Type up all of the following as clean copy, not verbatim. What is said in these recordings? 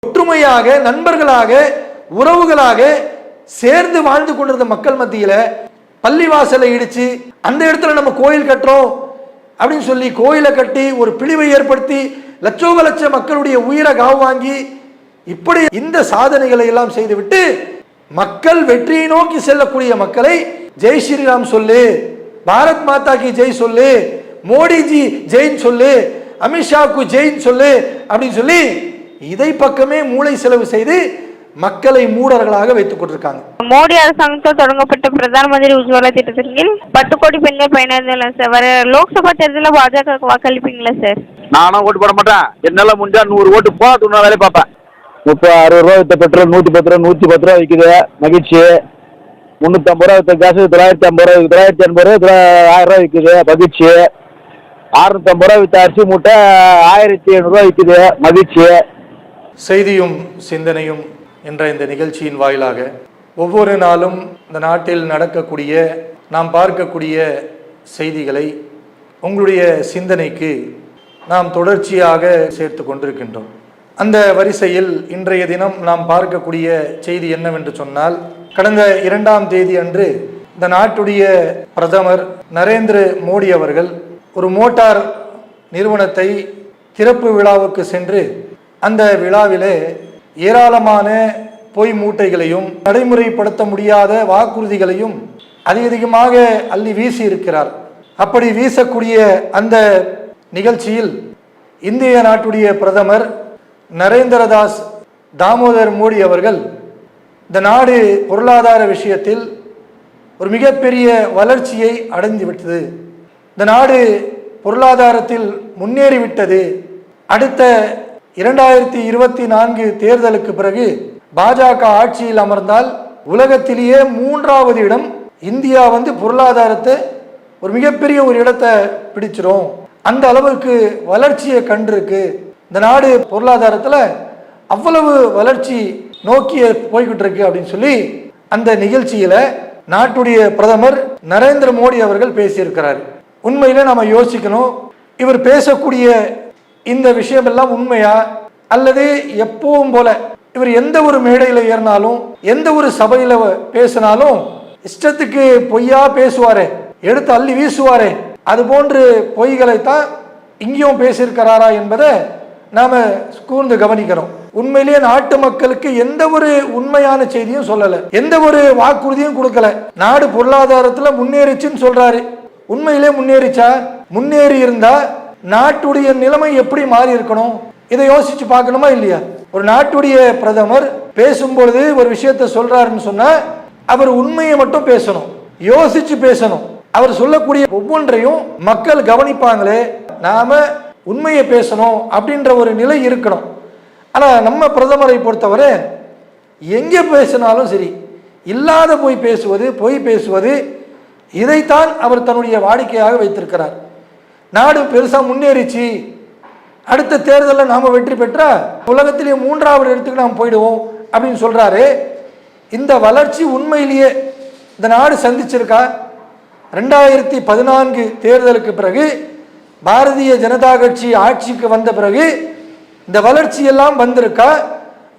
ஒற்றுமையாக, நண்பர்களாக, உறவுகளாக சேர்ந்து வாழ்ந்து கொண்டிருந்த மக்கள் மத்தியில பள்ளிவாசலை இடிச்சு அந்த இடத்துல நம்ம கோயில் கட்டுறோம் அப்படின்னு சொல்லி கோயிலை கட்டி ஒரு பிழிவை ஏற்படுத்தி லட்சோப லட்ச மக்களுடைய உயிரை காவு வாங்கி இப்படி இந்த சாதனைகளை எல்லாம் செய்துவிட்டு மக்கள் வெற்றியை நோக்கி செல்லக்கூடிய மக்களை ஜெய் ஸ்ரீராம் சொல்லு, பாரத் மாதா கி ஜெய் சொல்லு, மோடிஜி ஜெயின் சொல்லு, அமித்ஷாவுக்கு ஜெயின் சொல்லு அப்படின்னு சொல்லி இதை பக்கமே மூளை செலவு செய்து மக்களை மூடர்களாக வைத்துக் கொண்டிருக்காங்க. மோடி அரசாங்கத்தால் தொடங்கப்பட்ட பிரதம மந்திரி உஜ்வாலா திட்டத்தின் கீழ் 10 கோடி பெண்கள் பயனடைந்தாங்க சார். வர லோக்சபா தேர்தலில் பாஜக வாக்களிப்பீங்களா சார்? நானும் ஓட்டு போட மாட்டேன். என்னால முடிஞ்சா 100 ஓட்டு போட்டு நான் வேலையை பார்ப்பேன். 30-60 ரூபா வித்த பெட்ரோல் 110 ரூபா 110 ரூபா விற்குது. மகிழ்ச்சி. 350 ரூபா வித்த கேஸ் 950 ரூபா 980 ரூபா 1000 ரூபா விற்குது. மகிழ்ச்சி. 650 ரூபா வித்த அரிசி மூட்டை 1700 ரூபா விற்குது. மகிழ்ச்சி. செய்தியும் சிந்தனையும் என்ற இந்த நிகழ்ச்சியின் வாயிலாக ஒவ்வொரு நாளும் இந்த நாட்டில் நடக்கக்கூடிய நாம் பார்க்கக்கூடிய செய்திகளை உங்களுடைய சிந்தனைக்கு நாம் தொடர்ச்சியாக சேர்த்து கொண்டிருக்கின்றோம். அந்த வரிசையில் இன்றைய தினம் நாம் பார்க்கக்கூடிய செய்தி என்னவென்று சொன்னால், கடந்த 2ஆம் தேதி அன்று இந்த நாட்டுடைய பிரதமர் நரேந்திர மோடி அவர்கள் ஒரு மோட்டார் நிறுவனத்தை திறப்பு விழாவுக்கு சென்று அந்த விழாவிலே ஏராளமான பொய் மூட்டைகளையும் நடைமுறைப்படுத்த முடியாத வாக்குறுதிகளையும் அதிகமாக அள்ளி வீசி இருக்கிறார். அப்படி வீசக்கூடிய அந்த நிகழ்ச்சியில் இந்திய நாட்டுடைய பிரதமர் நரேந்திரதாஸ் தாமோதர் மோடி அவர்கள் இந்த நாடு பொருளாதார விஷயத்தில் ஒரு மிகப்பெரிய வளர்ச்சியை அடைந்துவிட்டது, இந்த நாடு பொருளாதாரத்தில் முன்னேறிவிட்டது, அடுத்த 2024 தேர்தலுக்கு பிறகு பாஜக ஆட்சியில் அமர்ந்தால் உலகத்திலேயே 3வது இடம் இந்தியா பொருளாதாரத்தை ஒரு மிகப்பெரிய ஒரு இடத்தை பிடிச்சிரும், அந்த அளவுக்கு வளர்ச்சியை கண்டிருக்கு, இந்த நாடு பொருளாதாரத்தில் அவ்வளவு வளர்ச்சி நோக்கி போய்கிட்டு இருக்கு அப்படின்னு சொல்லி அந்த நிகழ்ச்சியில நாட்டுடைய பிரதமர் நரேந்திர மோடி அவர்கள் பேசியிருக்கிறார். உண்மையில நாம யோசிக்கணும், இவர் பேசக்கூடிய இந்த விஷயம் எல்லாம் உண்மையா அல்லது எப்பவும் போல இவர் எந்த ஒரு மேடையில் ஏறினாலும் எந்த ஒரு சபையில பேசினாலும் இஷ்டத்துக்கு பொய்யா பேசுவாரே, எடுத்து அள்ளி வீசுவாரே, அது போன்று பொய்களைத்தான் இங்கேயும் பேசியிருக்கிறாரா என்பதை நாம கூர்ந்து கவனிக்கிறோம். உண்மையிலேயே நாட்டு மக்களுக்கு எந்த ஒரு உண்மையான செய்தியும் சொல்லல, எந்த ஒரு வாக்குறுதியும் கொடுக்கல. நாடு பொருளாதாரத்துல முன்னேறிச்சுன்னு சொல்றாரு. உண்மையிலே முன்னேறிச்சா? முன்னேறி இருந்தா நாட்டுடைய நிலைமை எப்படி மாறி இருக்கணும், இதை யோசிச்சு பார்க்கணுமா இல்லையா? ஒரு நாட்டுடைய பிரதமர் பேசும்பொழுது ஒரு விஷயத்தை சொல்றாருன்னு சொன்னா அவர் உண்மையை மட்டும் பேசணும், யோசிச்சு பேசணும். அவர் சொல்லக்கூடிய ஒவ்வொன்றையும் மக்கள் கவனிப்பாங்களே, நாம உண்மையை பேசணும் அப்படின்ற ஒரு நிலை இருக்கணும். ஆனா நம்ம பிரதமரை பொறுத்தவரை எங்க பேசினாலும் சரி இல்லாத பொய் பேசுவது இதைத்தான் அவர் தன்னுடைய வாடிக்கையாக வைத்திருக்கிறார். நாடு பெருசா முன்னேறிச்சு, அடுத்த தேர்தலில் நாம வெற்றி பெற்றா உலகத்திலேயே 3வது இடத்துக்கு நாம் போயிடுவோம் அப்படின்னு சொல்றாரு. இந்த வளர்ச்சி உண்மையிலேயே இந்த நாடு சந்திச்சிருக்கா? 2014 தேர்தலுக்கு பிறகு பாரதிய ஜனதா கட்சி ஆட்சிக்கு வந்த பிறகு இந்த வளர்ச்சி எல்லாம் வந்திருக்கா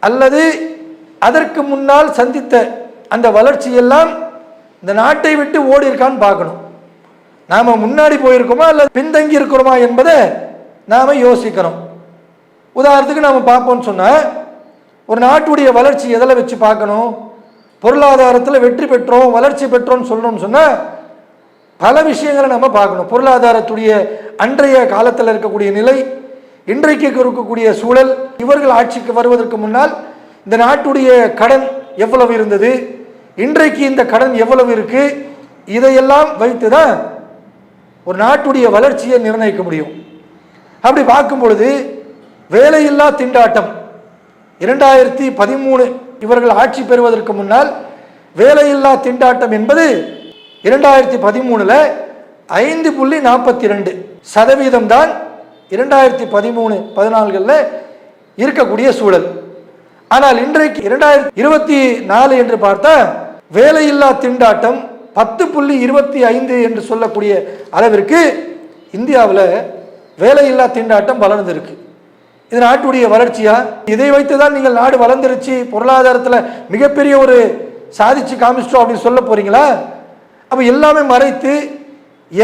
அல்லது அதற்கு முன்னால் சந்தித்த அந்த வளர்ச்சி எல்லாம் இந்த நாட்டை விட்டு ஓடி இருக்கான்னு பார்க்கணும். நாம முன்னாடி போயிருக்கோமா அல்லது பின்தங்கி இருக்கிறோமா என்பதை நாம யோசிக்கணும். உதாரணத்துக்கு நாம பார்ப்போம்னு சொன்னா ஒரு நாட்டுடைய வளர்ச்சி எதில் வச்சு பார்க்கணும்? பொருளாதாரத்தில் வெற்றி பெற்றோம் வளர்ச்சி பெற்றோம்னு சொல்லணும்னு சொன்னா பல விஷயங்களை நம்ம பார்க்கணும். பொருளாதாரத்துடைய அன்றைய காலத்தில் இருக்கக்கூடிய நிலை, இன்றைக்கு இருக்கக்கூடிய சூழல், இவர்கள் ஆட்சிக்கு வருவதற்கு முன்னால் இந்த நாட்டுடைய கடன் எவ்வளவு இருந்தது, இன்றைக்கு இந்த கடன் எவ்வளவு இருக்கு, இதையெல்லாம் வைத்துதான் ஒரு நாட்டுடைய வளர்ச்சியை நிர்ணயிக்க முடியும். அப்படி பார்க்கும் பொழுது வேலையில்லா திண்டாட்டம் 2013 இவர்கள் ஆட்சி பெறுவதற்கு முன்னால் வேலையில்லா திண்டாட்டம் என்பது 2013 5.42% தான் 2013-14 இருக்கக்கூடிய சூழல். ஆனால் இன்றைக்கு 2024 என்று பார்த்தா வேலையில்லா திண்டாட்டம் 10.25 என்று சொல்லக்கூடிய அளவிற்கு இந்தியாவில் வேலையில்லா திண்டாட்டம் வளர்ந்திருக்கு. இது நாட்டுடைய வளர்ச்சியா? இதை வைத்து தான் நீங்கள் நாடு வளர்ந்துருச்சு, பொருளாதாரத்தில் மிகப்பெரிய ஒரு சாதிச்சு காமிச்சிட்டோம் அப்படின்னு சொல்ல போறீங்களா? அப்போ எல்லாமே மறைத்து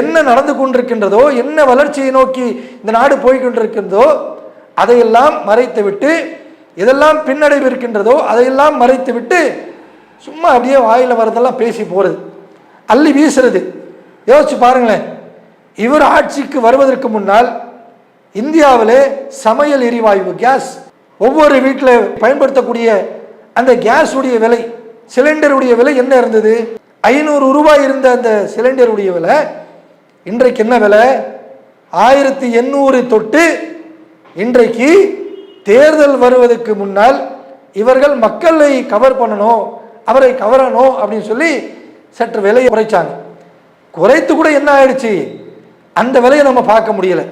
என்ன நடந்து கொண்டிருக்கின்றதோ, என்ன வளர்ச்சியை நோக்கி இந்த நாடு போய்கொண்டிருக்கின்றதோ அதையெல்லாம் மறைத்து விட்டு, எதெல்லாம் பின்னடைவு இருக்கின்றதோ அதையெல்லாம் மறைத்து விட்டு சும்மா அப்படியே வாயில் வரதெல்லாம் பேசி போகிறது, அள்ளி வீசுறது. யோசிச்சு பாருங்களேன், இவர் ஆட்சிக்கு வருவதற்கு முன்னால் இந்தியாவிலே சமையல் எரிவாயு கேஸ் ஒவ்வொரு வீட்டில் பயன்படுத்தக்கூடிய அந்த கேஸுடைய விலை, சிலிண்டருடைய விலை என்ன இருந்தது? 500 ரூபாய் இருந்த அந்த சிலிண்டருடைய விலை இன்றைக்கு என்ன விலை? 1800 தொட்டு இன்றைக்கு தேர்தல் வருவதற்கு முன்னால் இவர்கள் மக்களை கவர் பண்ணணும், அவரை கவரணும் அப்படின்னு சொல்லி சற்று விலையை குறைச்சாங்க. குறைத்து கூட என்ன ஆயிடுச்சு, அந்த விலையை நம்ம பார்க்க முடியல.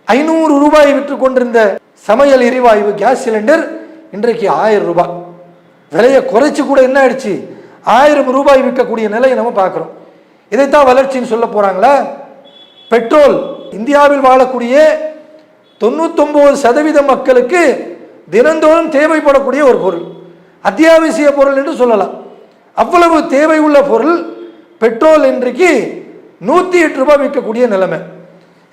500 ரூபாய் விற்று கொண்டிருந்த சமையல் எரிவாயு கேஸ் சிலிண்டர் இன்றைக்கு 1000 ரூபாய். விலையை குறைச்சு கூட என்ன ஆயிடுச்சு, 1000 ரூபாய் விற்கக்கூடிய நிலையை நம்ம பார்க்குறோம். இதைத்தான் வளர்ச்சின்னு சொல்ல போறாங்களா? பெட்ரோல் இந்தியாவில் வாழக்கூடிய 99% மக்களுக்கு தினந்தோறும் தேவைப்படக்கூடிய ஒரு பொருள், அத்தியாவசிய பொருள் என்று சொல்லலாம். அவ்வளவு தேவை உள்ள பொருள் பெட்ரோல் இன்றைக்கு 108 ரூபாய் விற்கக்கூடிய நிலைமை.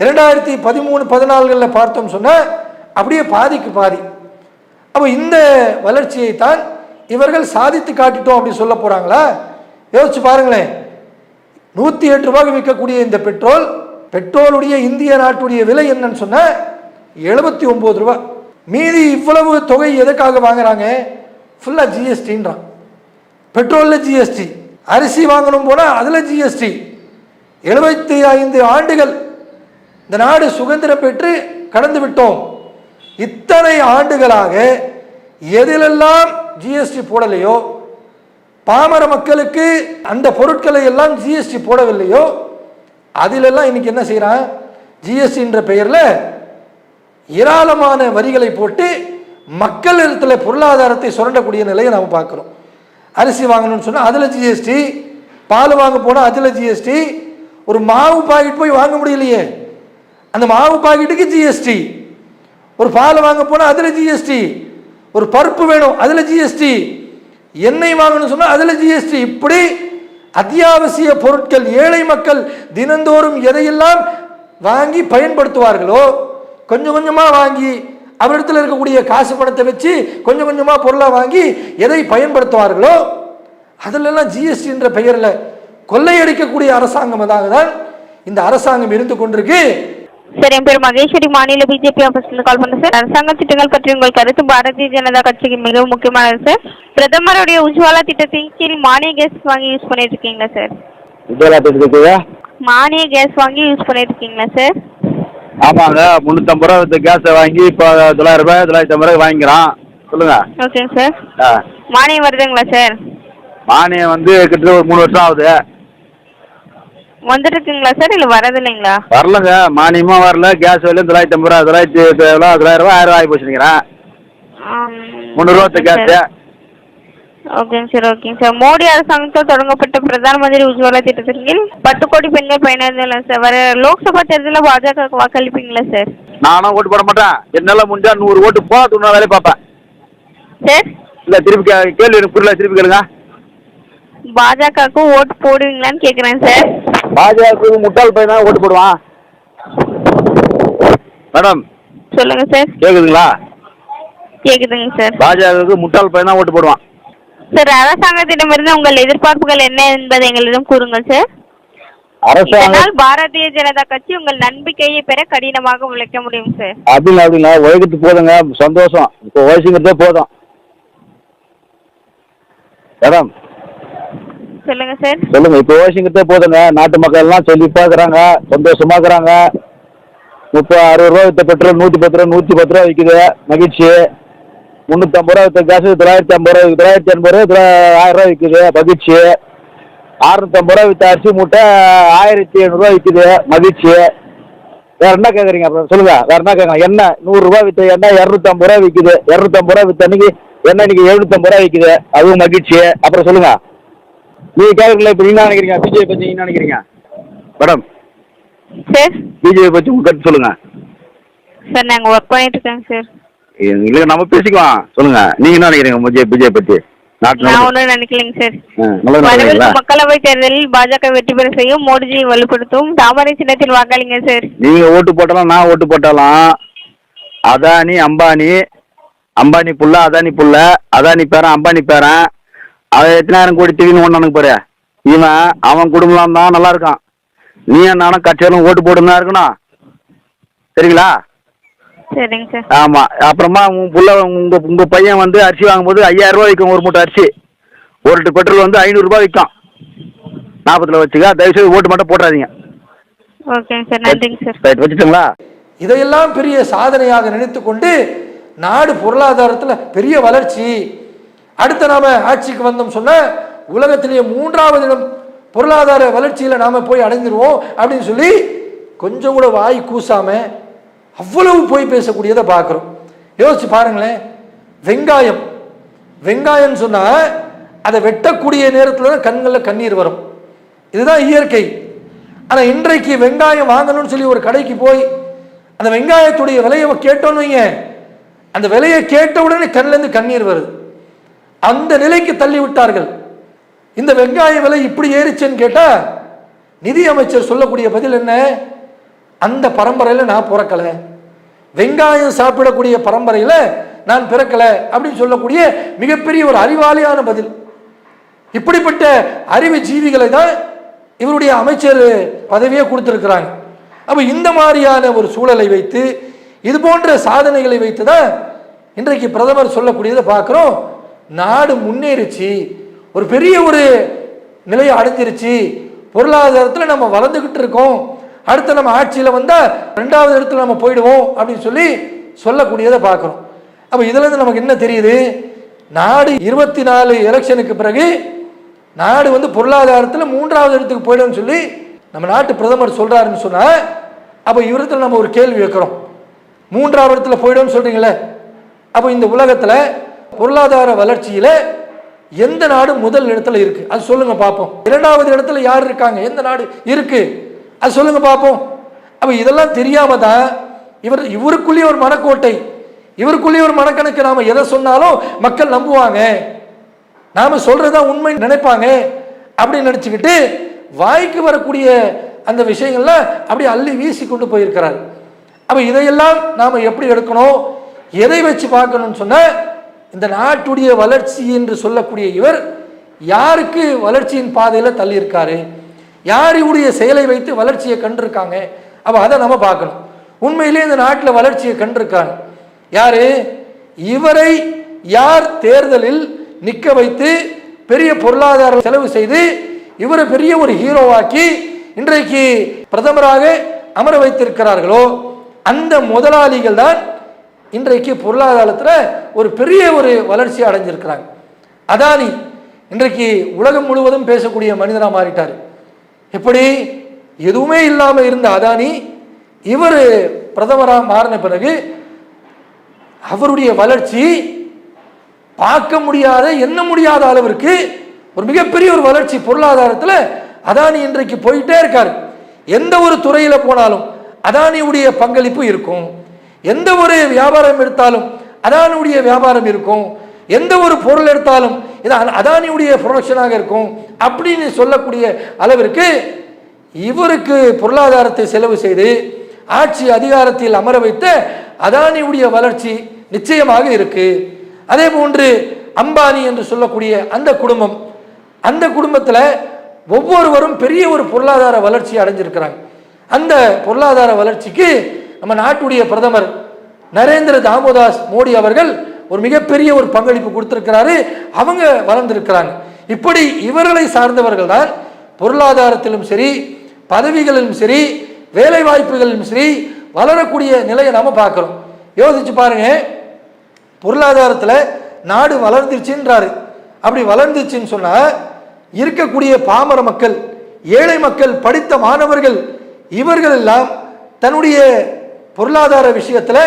2013-14 பார்த்தோம் சொன்ன அப்படியே பாதிக்கு பாதி. அப்போ இந்த வளர்ச்சியை தான் இவர்கள் சாதித்து காட்டிட்டோம் அப்படி சொல்ல போறாங்களா? யோசிச்சு பாருங்களேன், 108 ரூபாய்க்கு விற்கக்கூடிய இந்த பெட்ரோலுடைய இந்திய நாட்டுடைய விலை என்னன்னு சொன்ன 79 ரூபாய். மீதி இவ்வளவு தொகை எதுக்காக வாங்குறாங்க? ஃபுல்லா ஜிஎஸ்டின்றான். பெட்ரோல்ல ஜிஎஸ்டி, அரிசி வாங்கணும் போனா அதுல ஜிஎஸ்டி. 75 ஆண்டுகள் இந்த நாடு சுதந்திரம் பெற்று கடந்து விட்டோம். இத்தனை ஆண்டுகளாக எதிலெல்லாம் ஜிஎஸ்டி போடலையோ, பாமர மக்களுக்கு அந்த பொருட்களை எல்லாம் ஜிஎஸ்டி போடவில்லையோ அதிலெல்லாம் இன்னைக்கு என்ன செய்யறான், ஜிஎஸ்டின்ற பெயர்ல ஏராளமான வரிகளை போட்டு மக்கள் இடத்துல பொருளாதாரத்தை சுரண்டக்கூடிய நிலையை நாம் பார்க்கிறோம். அரிசி வாங்கணும்னு சொன்னா அதுல ஜிஎஸ்டி, பால் வாங்க போனா அதுல ஜிஎஸ்டி, ஒரு மாவு பாக்கெட் போய் வாங்க முடியலையே அந்த மாவு பாக்கெட்டுக்கு ஜிஎஸ்டி, ஒரு பால் வாங்க போனா அதுல ஜிஎஸ்டி, ஒரு பருப்பு வேணும் அதுல ஜிஎஸ்டி, எண்ணெய் வாங்கணும்னு சொன்னா அதுல ஜிஎஸ்டி. இப்படி அத்தியாவசிய பொருட்கள் ஏழை மக்கள் தினந்தோறும் எதையெல்லாம் வாங்கி பயன்படுத்துவார்களோ, கொஞ்சம் கொஞ்சமா வாங்கி அவரிடத்தில் இருக்கக்கூடிய காசு பணத்தை வச்சு கொஞ்சம் கொஞ்சமா பொருளை வாங்கி எதை பயன்படுத்துவார்களோ அதிலெல்லாம் ஜிஎஸ்டி என்ற பெயரில் கொள்ளையடிக்கக்கூடிய அரசாங்கம் தான் இந்த அரசாங்கம் இருந்து கொண்டிருக்கு. சார், என் பேர் மகேஸ்வரி, மாநில பிஜேபி ஆஃபீஸ்ல கால் பண்ணேன் சார். அரசாங்க திட்டங்கள் பற்றி உங்கள் கருத்து பாரதிய ஜனதா கட்சிக்கு மிகவும் முக்கியமானது சார். பிரதமருடைய உஜ்வாலா திட்டத்தின் கீழ் மானிய கேஸ் வாங்கி யூஸ் பண்ணிட்டு இருக்கீங்களா சார்? உஜ்வாலா திட்டத்துக்கு மானிய கேஸ் வாங்கி யூஸ் பண்ணிட்டு இருக்கீங்களா சார்? ஆமாங்க, 350 ரூபா வித்த கேஸை வாங்கி இப்போ 900 ரூபாய் 950 ரூபாய் வாங்கிக்கிறான். சொல்லுங்க. ஓகேங்க சார். மானியம் வருதுங்களா சார்? மானியம் வந்து கிட்டத்தட்ட ஒரு 3 வருஷம் ஆகுது. வந்துட்டு இருக்குங்களா சார், இல்லை வரது இல்லைங்களா? வரலங்க, மானியமாக வரல. கேஸ் விலை 950 ரூபா, 900 ரூபா 1000 ரூபா ஆகி போச்சுங்கிறேன். 300 ரூபா கேஸ். ஓகேங்க சார். ஓகேங்க சார். மோடி அரசாங்கத்தால் தொடங்கப்பட்ட பிரதான் மந்திரி உஜ்வாலா திட்டத்தின் கீழ் 10 கோடி பெண்கள் பயனடைந்தாலும் சார். வர லோக்சபா தேர்தலில் பாஜக வாக்களிப்பீங்களா சார்? நானும் ஓட்டு போட மாட்டேன். என்னால் முடிஞ்சா 100 ஓட்டு போன வேலையை பார்ப்பேன் சார். இல்லை, திருப்பி கேள்வி எனக்கு புரியல, திருப்பி கேளுங்க. பாஜகவுக்கு ஓட்டு போடுவீங்களான்னு கேட்குறேன் சார். பாஜகவுக்கு முட்டாள் பையன் தான் ஓட்டு போடுவான். மேடம் சொல்லுங்க சார். கேக்குதுங்களா? கேக்குதுங்க சார். பாஜகவுக்கு முட்டாள் பையன் தான் ஓட்டு போடுவான். சார், அரசாங்கத்திடமிருந்து உங்கள் எதிர்பார்ப்புகள் என்ன என்பதை எங்களிடம் கூறுங்கள் சார். அரசாங்கம் பாரதிய ஜனதா கட்சி உங்கள் நம்பிக்கையை பெற கடினமாக உழைக்க முடியும் சார். அப்படிங்களா? உழைக்கிறது போதுங்க, சந்தோஷம். இப்போ உழைச்சிங்கிறதே போதும். மேடம் சொல்லுங்க சார். சொல்லுங்க. இப்போ உழைச்சிங்கிறதே போதுங்க. நாட்டு மக்கள் எல்லாம் செழிப்பா இருக்கிறாங்க, சந்தோஷமா இருக்கிறாங்க. 60 ரூபா வித்த பெட்ரோல் 110 ரூபா 110 ரூபா விற்குது, மகிழ்ச்சி. 350 ரூபா வித்த கேஸ் 950 ரூபா 980 ரூபா 1000 ரூபா விற்குது, மகிழ்ச்சி. 650 ரூபா வித்த அரிசி மூட்டை 1700 ரூபா விற்குது, மகிழ்ச்சி. வேற என்ன கேட்குறீங்க? அப்புறம் சொல்லுங்க, வேற என்ன கேட்கலாம்? எண்ணெய் 100 ரூபா வித்த எண்ணெய் 250 ரூபா விற்குது, 250 ரூபா வித்த அன்னைக்கு எண்ணெய் இன்னைக்கு 750 ரூபா விற்குது, அதுவும் மகிழ்ச்சி. அப்புறம் சொல்லுங்க, நீங்க கேட்குறீங்களா? இப்போ நீங்க நினைக்கிறீங்க பிஜேபி பற்றி என்ன நினைக்கிறீங்க மேடம்? சார், பிஜேபி பற்றி உங்க கருத்து சொல்லுங்க சார். நாங்கள் ஒர்க் பண்ணிட்டு இருக்கோங்க சார். இல்லை நம்ம பேசிக்கலாம். சொல்லுங்க, நீங்க என்ன நினைக்கிறீங்க விஜய் பத்தி? நான் ஒன்றும் நினைக்கலைங்க சார். நல்லது வரவிருக்கும் மக்களவை தேர்தலில் பாஜக வெற்றி பெற செய்யும், மோடிஜியை வலுப்படுத்தும், தாமரை சின்னத்தில் வாக்களிங்க சார். நீங்க ஓட்டு போட்டாலும் நான் ஓட்டு போட்டாலும் அதானி அம்பானி புள்ள, அதானி புள்ள, அதானி பேரன், அம்பானி பேரன், அதை எத்தனாயிரம் கோடி திடீர்னு ஒன்று போற இவன் அவன் குடும்பம் தான் நல்லா இருக்கான். நீ நானும் கட்சியாலும் ஓட்டு போட்டுன்னு இருக்கணும். சரிங்களா? சரிங்க சார். ஆமா. அப்புறமா உங்க புள்ள உங்க பையன் வந்து அரிசி வாங்கும்போது 5000 ரூபாய் விற்கும் ஒரு மூட்டை அரிசி. ஒரு லிட்டர் பெட்ரோல் வந்து 500 ரூபாய் விற்கும். 40 வச்சுக்க. தயவுசெய்து ஓட்டு மட்டும் போட்டுறாதீங்க. ஓகேங்க சார். நன்றிங்க சார். ரைட், வச்சுட்டுங்களா? இதையெல்லாம் பெரிய சாதனையாக நினைத்து கொண்டு நாடு பொருளாதாரத்தில் பெரிய வளர்ச்சி, அடுத்த நாம ஆட்சிக்கு வந்தோம் சொன்ன உலகத்திலேயே 3வது இடம் பொருளாதார வளர்ச்சியில் நாம போய் அடைஞ்சிருவோம் அப்படின்னு சொல்லி கொஞ்சம் கூட வாய் கூசாம அவ்வளவு போய் பேசக்கூடியதை பார்க்குறோம். யோசிச்சு பாருங்களேன். வெங்காயம் சொன்னா அதை வெட்டக்கூடிய நேரத்தில் தான் கண்களில் கண்ணீர் வரும். இதுதான் இயற்கை. ஆனால் இன்றைக்கு வெங்காயம் வாங்கணும்னு சொல்லி ஒரு கடைக்கு போய் அந்த வெங்காயத்துடைய விலையை கேட்டோன்னு வைங்க, அந்த விலையை கேட்ட உடனே கண்ணிலேருந்து கண்ணீர் வருது. அந்த நிலைக்கு தள்ளி விட்டார்கள். இந்த வெங்காய விலை இப்படி ஏறிச்சுன்னு கேட்டா நிதி அமைச்சர் சொல்லக்கூடிய பதில் என்ன? அந்த பரம்பரையில் நான் பிறக்கலை, வெங்காயம் சாப்பிடக்கூடிய பரம்பரையில் நான் பிறக்கலை அப்படின்னு சொல்லக்கூடிய மிகப்பெரிய ஒரு அறிவாளியான பதில். இப்படிப்பட்ட அறிவு ஜீவிகளை தான் இவருடைய அமைச்சர் பதவியே கொடுத்திருக்கிறாங்க. அப்ப இந்த மாதிரியான ஒரு சூழலை வைத்து, இது போன்ற சாதனைகளை வைத்து தான் இன்றைக்கு பிரதமர் சொல்லக்கூடியதை பார்க்கிறோம். நாடு முன்னேறிச்சு, ஒரு பெரிய ஒரு நிலையை அடைஞ்சிருச்சு, பொருளாதாரத்தில் நம்ம வளர்ந்துகிட்டு இருக்கோம், அடுத்து நம்ம ஆட்சியில் வந்தால் 2வது இடத்துல நம்ம போயிடுவோம் அப்படின்னு சொல்லக்கூடியதை பார்க்குறோம். அப்போ இதுலேருந்து நமக்கு என்ன தெரியுது? நாடு 24 எலெக்ஷனுக்கு பிறகு நாடு வந்து பொருளாதாரத்தில் 3வது இடத்துக்கு போயிடும்னு சொல்லி நம்ம நாட்டு பிரதமர் சொல்கிறாருன்னு சொன்னால், அப்போ இவரத்தில் நம்ம ஒரு கேள்வி வைக்கிறோம். 3வது இடத்துல போயிடும்னு சொல்கிறீங்களே, அப்போ இந்த உலகத்தில் பொருளாதார வளர்ச்சியில் எந்த நாடு முதல் இடத்துல இருக்கு? அது சொல்லுங்க பார்ப்போம். 2வது இடத்துல யார் இருக்காங்க? எந்த நாடு இருக்கு? அது சொல்லுங்க பார்ப்போம். அப்ப இதெல்லாம் தெரியாம தான் இவருக்குள்ளேயே ஒரு மனக்கோட்டை, இவருக்குள்ளேயே ஒரு மனக்கணக்கு. நாம எதை சொன்னாலும் மக்கள் நம்புவாங்க, நாம சொல்றதா உண்மை நினைப்பாங்க அப்படின்னு நினைச்சுக்கிட்டு வாய்க்கு வரக்கூடிய அந்த விஷயங்கள்ல அப்படி அள்ளி வீசி கொண்டு போயிருக்கிறார். அப்ப இதையெல்லாம் நாம எப்படி எடுக்கணும், எதை வச்சு பார்க்கணும்னு சொன்ன, இந்த நாட்டுடைய வளர்ச்சி என்று சொல்லக்கூடிய இவர் யாருக்கு வளர்ச்சியின் பாதையில் தள்ளி இருக்காரு, யாருடைய செயலை வைத்து வளர்ச்சியை கண்டிருக்காங்க, அப்போ அதை நம்ம பார்க்கணும். உண்மையிலே இந்த நாட்டில் வளர்ச்சியை கண்டிருக்காங்க யாரு? இவரை யார் தேர்தலில் நிற்க வைத்து பெரிய பொருளாதார செலவு செய்து இவரை பெரிய ஒரு ஹீரோவாக்கி இன்றைக்கு பிரதமராக அமர வைத்திருக்கிறார்களோ அந்த முதலாளிகள் தான் இன்றைக்கு பொருளாதாரத்தில் ஒரு பெரிய ஒரு வளர்ச்சி அடைஞ்சிருக்கிறாங்க. அதானி இன்றைக்கு உலகம் முழுவதும் பேசக்கூடிய மனிதனாக மாறிட்டார். எப்படி? எதுவுமே இல்லாமல் இருந்த அதானி இவர் பிரதமராக மாறின பிறகு அவருடைய வளர்ச்சி பார்க்க முடியாத, எண்ண முடியாத அளவிற்கு ஒரு மிகப்பெரிய ஒரு வளர்ச்சி பொருளாதாரத்தில் அதானி இன்றைக்கு போயிட்டே இருக்கார். எந்த ஒரு துறையில் போனாலும் அதானியுடைய பங்களிப்பு இருக்கும், எந்த ஒரு வியாபாரம் எடுத்தாலும் அதானியுடைய வியாபாரம் இருக்கும், எந்த ஒரு பொருள் எடுத்தாலும் இது அதானியுடைய ப்ரொடக்ஷனாக இருக்கும் அப்படின்னு சொல்லக்கூடிய அளவிற்கு இவருக்கு பொருளாதாரத்தை செலவு செய்து ஆட்சி அதிகாரத்தில் அமர வைத்த அதானியுடைய வளர்ச்சி நிச்சயமாக இருக்கு. அதே போன்று அம்பானி என்று சொல்லக்கூடிய அந்த குடும்பம், அந்த குடும்பத்தில் ஒவ்வொருவரும் பெரிய ஒரு பொருளாதார வளர்ச்சி அடைஞ்சிருக்கிறாங்க. அந்த பொருளாதார வளர்ச்சிக்கு நம்ம நாட்டுடைய பிரதமர் நரேந்திர தாமோதாஸ் மோடி அவர்கள் ஒரு மிகப்பெரிய ஒரு பங்களிப்பு கொடுத்திருக்கிறாரு. அவங்க வளர்ந்திருக்கிறாங்க. இப்படி இவர்களை சார்ந்தவர்கள் தான் பொருளாதாரத்திலும் சரி, பதவிகளிலும் சரி, வேலை வாய்ப்புகளிலும் சரி வளரக்கூடிய நிலையை நாம பார்க்கிறோம். யோசிச்சு பாருங்க, பொருளாதாரத்தில் நாடு வளர்ந்துச்சுன்றாரு. அப்படி வளர்ந்துச்சுன்னு சொன்னா இருக்கக்கூடிய பாமர மக்கள், ஏழை மக்கள், படித்த மாணவர்கள், இவர்கள் எல்லாம் தன்னுடைய பொருளாதார விஷயத்துல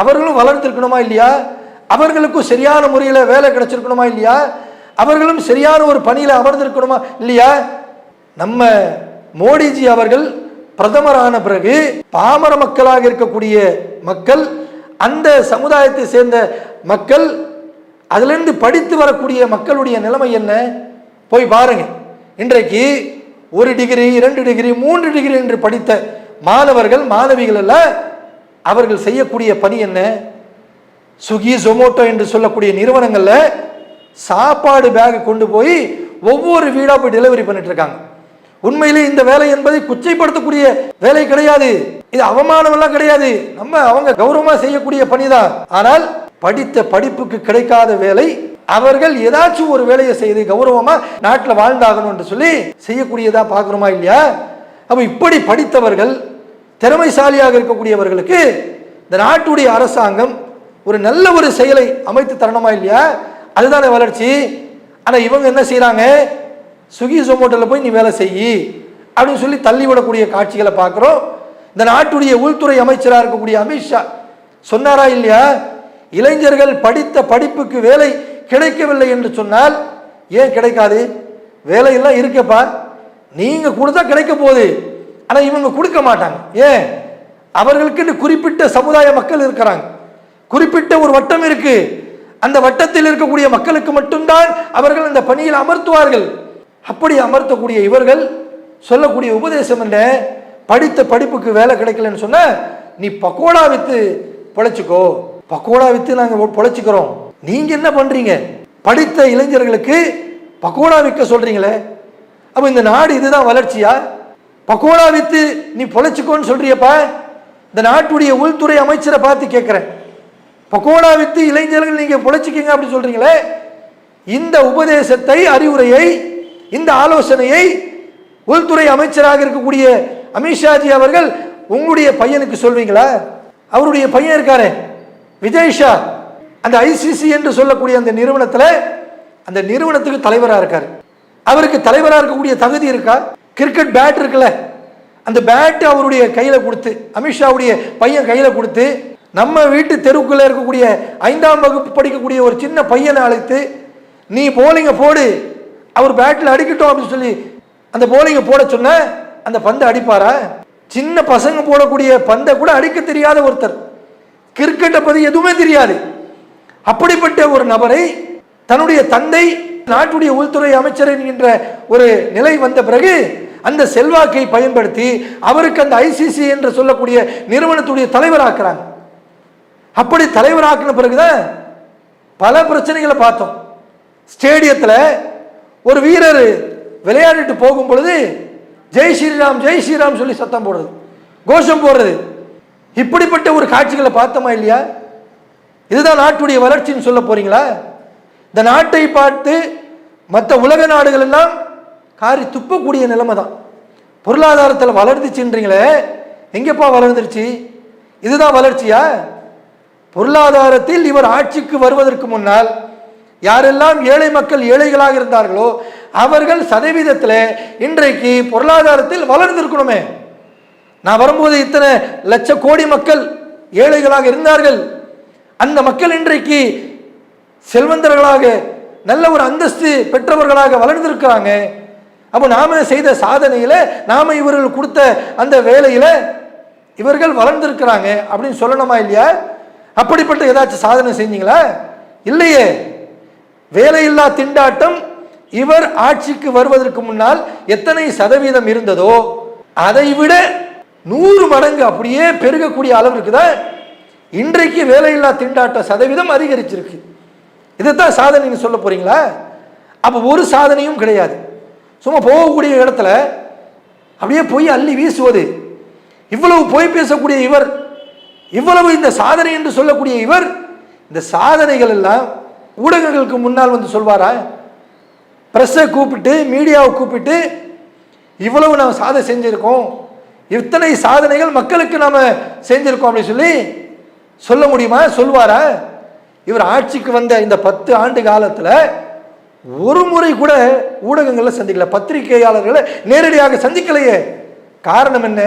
அவர்களும் வளர்ந்திருக்கணுமா இல்லையா? அவர்களுக்கும் சரியான முறையில் வேலை கிடைச்சிருக்கணுமா இல்லையா? அவர்களும் சரியான ஒரு பணியில் அமர்ந்திருக்கணுமா இல்லையா? நம்ம மோடிஜி அவர்கள் பிரதமரான பிறகு பாமர மக்களாக இருக்கக்கூடிய மக்கள் அந்த சமுதாயத்தை சேர்ந்த மக்கள், அதிலிருந்து படித்து வரக்கூடிய மக்களுடைய நிலைமை என்ன போய் பாருங்க. இன்றைக்கு 1 டிகிரி 2 டிகிரி 3 டிகிரி என்று படித்த மாணவர்கள் மாணவிகள் எல்லாம் அவர்கள் செய்யக்கூடிய பணி என்ன? ஸ்விக்கி ஜொமோட்டோ என்று சொல்லக்கூடிய நிறுவனங்கள்ல சாப்பாடு பேக் கொண்டு போய் ஒவ்வொரு வீடா போய் டெலிவரி பண்ணிட்டு இருக்காங்க. உண்மையிலே இந்த வேலை என்பதை குச்சைப்படுத்தக்கூடிய வேலை கிடையாது, இது அவமானம் எல்லாம் கிடையாது, அவங்க கௌரவமா செய்யக்கூடிய பணிதான். ஆனால் படித்த படிப்புக்கு கிடைக்காத வேலை, அவர்கள் ஏதாச்சும் ஒரு வேலையை செய்து கௌரவமா நாட்டில் வாழ்ந்தாகணும் என்று சொல்லி செய்யக்கூடியதா பார்க்கிறோமா இல்லையா? அப்ப இப்படி படித்தவர்கள் திறமைசாலியாக இருக்கக்கூடியவர்களுக்கு இந்த நாட்டுடைய அரசாங்கம் ஒரு நல்ல ஒரு செயலை அமைத்து தரணுமா இல்லையா? அதுதானே வளர்ச்சி. ஆனா இவங்க என்ன செய்யறாங்க? ஸ்விக்கி ஜொமோட்டோல போய் நீ வேலை செய்யி அப்படின்னு சொல்லி தள்ளிவிடக்கூடிய காட்சிகளை பார்க்கிறோம். இந்த நாட்டுடைய உள்துறை அமைச்சராக இருக்கக்கூடிய அமித்ஷா சொன்னாரா இல்லையா? இளைஞர்கள் படித்த படிப்புக்கு வேலை கிடைக்கவில்லை என்று சொன்னால், ஏன் கிடைக்காது? வேலையெல்லாம் இருக்கப்பா, நீங்க கொடுத்தா கிடைக்க போகுது. ஆனா இவங்க கொடுக்க மாட்டாங்க. ஏன்? அவர்களுக்கு குறிப்பிட்ட சமுதாய மக்கள் இருக்கிறாங்க, குறிப்பிட்ட ஒரு வட்டம் இருக்கு. அந்த வட்டத்தில் இருக்கக்கூடிய மக்களுக்கு மட்டும்தான் அவர்கள் அந்த பணியில் அமர்த்துவார்கள். அப்படி அமர்த்தக்கூடிய இவர்கள் சொல்லக்கூடிய உபதேசம் என்ன? படித்த படிப்புக்கு வேலை கிடைக்கலன்னு சொன்ன நீ பக்கோடா வித்து பொழைச்சிக்கோ, பக்கோடா வித்து நாங்க பொழைச்சிக்கிறோம். நீங்க என்ன பண்றீங்க? படித்த இளைஞர்களுக்கு பக்கோடா விற்க சொல்றீங்களே. அப்ப இந்த நாடு இதுதான் வளர்ச்சியா? பக்கோடா வித்து நீ பொழைச்சிக்கோன்னு சொல்றியப்பா. இந்த நாட்டுடைய உள்துறை அமைச்சரை பார்த்து கேட்கிறேன், பக்கோடா வித்து இளைஞர்கள் நீங்க பொழைச்சிக்கீங்க அப்படி சொல்றீங்களே, இந்த உபதேசத்தை, அறிவுரையை, இந்த ஆலோசனையை உள்துறை அமைச்சராக இருக்கக்கூடிய அமித்ஷாஜி அவர்கள் உங்களுடைய பையனுக்கு சொல்வீங்களா? அவருடைய பையன் இருக்காரு விஜய் ஷா, அந்த ஐசிசி என்று சொல்லக்கூடிய அந்த நிறுவனத்தில், அந்த நிறுவனத்துக்கு தலைவராக இருக்காரு. அவருக்கு தலைவராக இருக்கக்கூடிய தகுதி இருக்கா? கிரிக்கெட் பேட் இருக்குல்ல, அந்த பேட் அவருடைய கையில கொடுத்து, அமித்ஷாவுடைய பையன் கையில கொடுத்து, நம்ம வீட்டு தெருவுக்குள்ள இருக்கக்கூடிய 5ஆம் வகுப்பு படிக்கக்கூடிய ஒரு சின்ன பையனை அழைத்து நீ போலிங்க போடு, அவர் பேட்டில் அடிக்கட்டும் அப்படின்னு சொல்லி அந்த போலிங்க போட சொன்ன அந்த பந்தை அடிப்பாரா? சின்ன பசங்க போடக்கூடிய பந்தை கூட அடிக்க தெரியாத ஒருத்தர், கிரிக்கெட்டை பத்தி எதுவுமே தெரியாது, அப்படிப்பட்ட ஒரு நபரை தன்னுடைய தந்தை நாட்டுடைய உள்துறை அமைச்சர் என்கின்ற ஒரு நிலை வந்த பிறகு அந்த செல்வாக்கை பயன்படுத்தி அவருக்கு அந்த ஐசிசி என்று சொல்லக்கூடிய நிறுவனத்துடைய தலைவராக்குறாங்க. அப்படி தலைவராக்கின பிறகுதான் பல பிரச்சனைகளை பார்த்தோம். ஸ்டேடியத்தில் ஒரு வீரர் விளையாடிட்டு போகும் பொழுது ஜெய் ஸ்ரீராம் ஜெய் ஸ்ரீராம் சொல்லி சத்தம் போடுறது, கோஷம் போடுறது, இப்படிப்பட்ட ஒரு காட்சிகளை பார்த்தோமா இல்லையா? இதுதான் நாட்டுடைய வளர்ச்சின்னு சொல்ல போறீங்களா? இந்த நாட்டை பார்த்து மற்ற உலக நாடுகள் எல்லாம் காரி துப்பக்கூடிய நிலைமை தான். பொருளாதாரத்தில் வளர்ந்துச்சுன்றீங்களே, எங்கப்பா வளர்ந்துருச்சு? இதுதான் வளர்ச்சியா? பொருளாதாரத்தில் இவர் ஆட்சிக்கு வருவதற்கு முன்னால் யாரெல்லாம் ஏழை மக்கள் ஏழைகளாக இருந்தார்களோ அவர்கள் சதவீதத்தில் இன்றைக்கு பொருளாதாரத்தில் வளர்ந்திருக்கணுமே. நான் வரும்போது இத்தனை லட்ச கோடி மக்கள் ஏழைகளாக இருந்தார்கள், அந்த மக்கள் இன்றைக்கு செல்வந்தர்களாக நல்ல ஒரு அந்தஸ்து பெற்றவர்களாக வளர்ந்திருக்கிறாங்க. அப்போ நாம செய்த சாதனையில, நாம இவர்கள் கொடுத்த அந்த வேலையில இவர்கள் வளர்ந்திருக்கிறாங்க அப்படின்னு சொல்லணுமா இல்லையா? அப்படிப்பட்ட ஏதாச்சும் சாதனை செஞ்சீங்களா? இல்லையே. வேலையில்லா திண்டாட்டம் இவர் ஆட்சிக்கு வருவதற்கு முன்னால் எத்தனை சதவீதம் இருந்ததோ அதை விட 100 மடங்கு அப்படியே பெருகக்கூடிய அளவிற்கு தான் இன்றைக்கு வேலையில்லா திண்டாட்ட சதவீதம் அதிகரிச்சிருக்கு. இதைத்தான் சாதனைன்னு சொல்ல போறீங்களா? அப்ப ஒரு சாதனையும் கிடையாது. சும்மா போகக்கூடிய இடத்துல அப்படியே போய் அள்ளி வீசுவது, இவ்வளவு போய் பேசக்கூடிய இவர், இவ்வளவு இந்த சாதனை என்று சொல்லக்கூடிய இவர், இந்த சாதனைகள் எல்லாம் ஊடகங்களுக்கு முன்னால் வந்து சொல்வாரா? பிரஸ்ஸை கூப்பிட்டு, மீடியாவை கூப்பிட்டு இவ்வளவு நாம் சாதனை செஞ்சிருக்கோம், இத்தனை சாதனைகள் மக்களுக்கு நாம செஞ்சிருக்கோம் அப்படின்னு சொல்லி சொல்ல முடியுமா? சொல்வாரா? இவர் ஆட்சிக்கு வந்த இந்த 10 ஆண்டு காலத்தில் ஒரு முறை கூட ஊடகங்களை சந்திக்கல, பத்திரிகையாளர்களை நேரடியாக சந்திக்கலையே. காரணம் என்ன?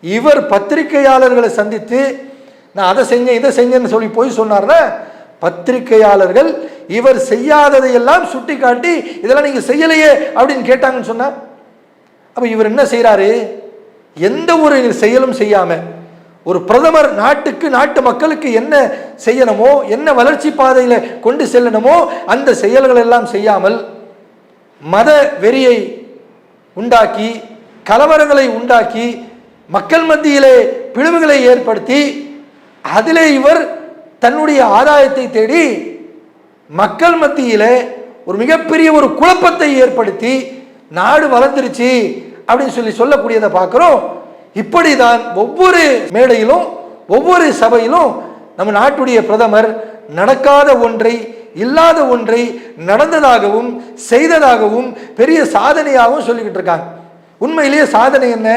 இவர் பத்திரிகையாளர்களை சந்தித்து நான் அதை செஞ்சேன் இதை செஞ்சேன்னு சொல்லி போய் சொன்னார்னா, பத்திரிகையாளர்கள் இவர் செய்யாததை எல்லாம் சுட்டி காட்டி இதெல்லாம் நீங்க செய்யலையே அப்படின்னு கேட்டாங்கன்னு சொன்னார். அப்ப இவர் என்ன செய்யறாரு? எந்த ஒரு செயலும் செய்யாம ஒரு பிரதமர் நாட்டுக்கு நாட்டு மக்களுக்கு என்ன செய்யணுமோ, என்ன வளர்ச்சி பாதையில் கொண்டு செல்லணுமோ அந்த செயல்கள் எல்லாம் செய்யாமல் மத வெறியை உண்டாக்கி, கலவரங்களை உண்டாக்கி, மக்கள் மத்தியிலே பிளவுகளை ஏற்படுத்தி, அதிலே இவர் தன்னுடைய ஆதாயத்தை தேடி மக்கள் மத்தியிலே ஒரு மிகப்பெரிய ஒரு குழப்பத்தை ஏற்படுத்தி நாடு வளர்ந்துருச்சு அப்படின்னு சொல்லக்கூடியதை பார்க்கிறோம். இப்படிதான் ஒவ்வொரு மேடையிலும் ஒவ்வொரு சபையிலும் நம்ம நாட்டுடைய பிரதமர் நடக்காத ஒன்றை, இல்லாத ஒன்றை நடந்ததாகவும் செய்ததாகவும் பெரிய சாதனையாகவும் சொல்லிக்கிட்டு இருக்காங்க. உண்மையிலேயே சாதனை என்ன?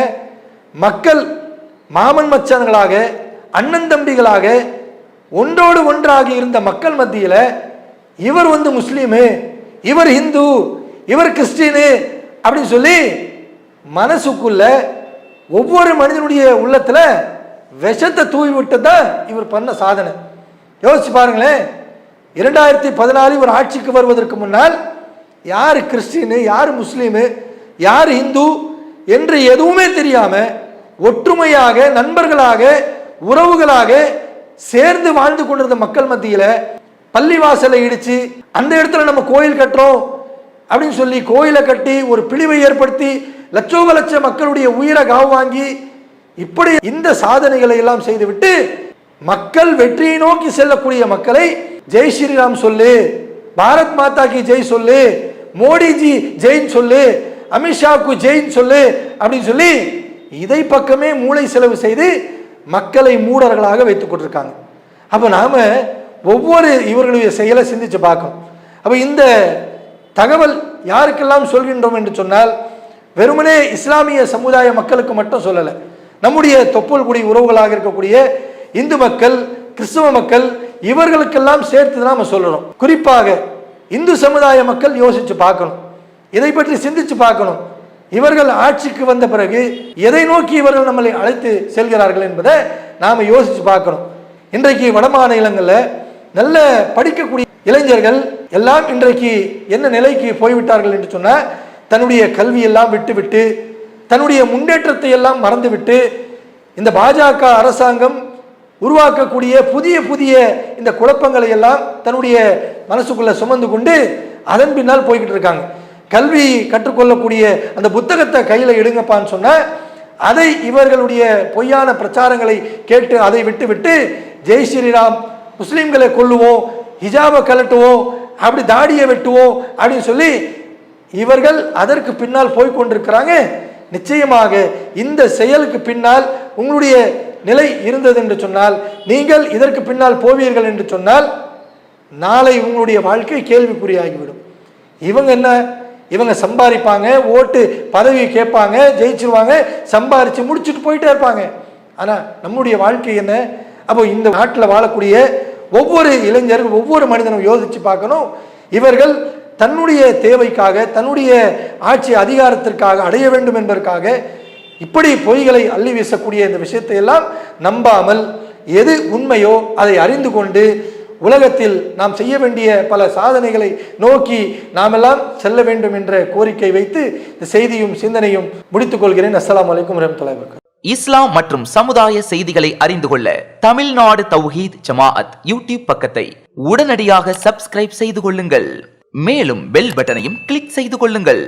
மக்கள் மாமன் மச்சான்களாக, அண்ணன் தம்பிகளாக ஒன்றோடு ஒன்றாக இருந்த மக்கள் மத்தியில் இவர் முஸ்லீமு, இவர் இந்து, இவர் கிறிஸ்டினு அப்படின்னு சொல்லி மனசுக்குள்ள ஒவ்வொரு மனிதனுடைய உள்ளத்துல விஷத்தை தூவி விட்டதான் இவர் பண்ண சாதனை. யோசிச்சு பாருங்களேன். 2014 இவர் ஆட்சிக்கு வருவதற்கு முன்னால் யார் கிறிஸ்டினு, யார் முஸ்லீமு, யார் இந்து என்று எதுவுமே தெரியாம ஒற்றுமையாக, நண்பர்களாக, உறவுகளாக சேர்ந்து வாழ்ந்து கொண்டிருந்த மக்கள் மத்தியில பள்ளிவாசலை இடிச்சு அந்த இடத்துல நம்ம கோயில் கட்டுறோம் அப்படின்னு சொல்லி கோயிலை கட்டி ஒரு பிழிவை ஏற்படுத்தி லட்சோப லட்ச மக்களுடைய உயிரை காவு வாங்கி இப்படி இந்த சாதனைகளை எல்லாம் செய்துவிட்டு மக்கள் வெற்றியை நோக்கி செல்லக்கூடிய மக்களை ஜெய் ஸ்ரீராம் சொல்லு, பாரத் மாதா கி ஜெய் சொல்லு, மோடிஜி ஜெயின் சொல்லு, அமித்ஷாவுக்கு ஜெயின் சொல்லு அப்படின்னு சொல்லி இதை பக்கமே மூளை செலவு செய்து மக்களை மூடர்களாக வைத்துக் கொண்டிருக்காங்க. அப்ப நாம ஒவ்வொரு இவர்களுடைய செயலை சிந்திச்சு பார்க்கணும். அப்ப இந்த தகவல் யாருக்கெல்லாம் சொல்கின்றோம் என்று சொன்னால், வெறுமனே இஸ்லாமிய சமுதாய மக்களுக்கு மட்டும் சொல்லலை. நம்முடைய தொப்புள் குடி உறவுகளாக இருக்கக்கூடிய இந்து மக்கள், கிறிஸ்தவ மக்கள், இவர்களுக்கெல்லாம் சேர்த்து தான் நம்ம சொல்றோம். குறிப்பாக இந்து சமுதாய மக்கள் யோசிச்சு பார்க்கணும், இதை பற்றி சிந்திச்சு பார்க்கணும். இவர்கள் ஆட்சிக்கு வந்த பிறகு எதை நோக்கி இவர்கள் நம்மளை அழைத்து செல்கிறார்கள் என்பதை நாம யோசிச்சு பார்க்கணும். இன்றைக்கு வட மாநிலங்களில் நல்ல படிக்கக்கூடிய இளைஞர்கள் எல்லாம் இன்றைக்கு என்ன நிலைக்கு போய்விட்டார்கள் என்று சொன்னால், தன்னுடைய கல்வியெல்லாம் விட்டுவிட்டு, தன்னுடைய முன்னேற்றத்தை எல்லாம் மறந்துவிட்டு, இந்த பாஜக அரசாங்கம் உருவாக்கக்கூடிய புதிய புதிய இந்த குழப்பங்களை எல்லாம் தன்னுடைய மனசுக்குள்ள சுமந்து கொண்டு அதன் பின்னால் போய்கிட்டு இருக்காங்க. கல்வி கற்றுக்கொள்ளக்கூடிய அந்த புத்தகத்தை கையில் எடுங்கப்பான்னு சொன்ன அதை இவர்களுடைய பொய்யான பிரச்சாரங்களை கேட்டு அதை விட்டு விட்டு ஜெய் ஸ்ரீராம், முஸ்லீம்களை கொல்லுவோம், ஹிஜாபை கலட்டுவோம், அப்படி தாடியை வெட்டுவோம் அப்படின்னு சொல்லி இவர்கள் அதற்கு பின்னால் போய்கொண்டிருக்கிறாங்க. நிச்சயமாக இந்த செயலுக்கு பின்னால் உங்களுடைய நிலை இருந்தது என்று சொன்னால், நீங்கள் இதற்கு பின்னால் போவீர்கள் என்று சொன்னால், நாளை உங்களுடைய வாழ்க்கை கேள்விக்குறியாகிவிடும். இவங்க என்ன, இவங்க சம்பாதிப்பாங்க, ஓட்டு பதவி கேட்பாங்க, ஜெயிச்சிருவாங்க, சம்பாரிச்சு முடிச்சுட்டு போயிட்டே இருப்பாங்க. ஆனால் நம்முடைய வாழ்க்கை என்ன? அப்போ இந்த நாட்டில் வாழக்கூடிய ஒவ்வொரு இளைஞர்கள், ஒவ்வொரு மனிதனும் யோசிச்சு பார்க்கணும். இவர்கள் தன்னுடைய தேவைக்காக, தன்னுடைய ஆட்சி அதிகாரத்திற்காக அடைய வேண்டும் என்பதற்காக இப்படி பொய்களை அள்ளி வீசக்கூடிய இந்த விஷயத்தை எல்லாம் நம்பாமல், எது உண்மையோ அதை அறிந்து கொண்டு உலகத்தில் நாம் செய்ய வேண்டிய பல சாதனைகளை நோக்கி நாமெல்லாம் செல்ல வேண்டும் என்ற கோரிக்கை வைத்து இந்த செய்தியும் சிந்தனையும் முடித்துக் கொள்கிறேன். அஸ்ஸலாமு அலைக்கும் வரஹ்மத்துல்லாஹி வபரகாத்துஹு. இஸ்லாம் மற்றும் சமுதாய செய்திகளை அறிந்து கொள்ள தமிழ்நாடு தௌஹீத் ஜமாஅத் யூடியூப் பக்கத்தை உடனடியாக சப்ஸ்கிரைப் செய்து கொள்ளுங்கள். மேலும் பெல் பட்டனையும் கிளிக் செய்து கொள்ளுங்கள்.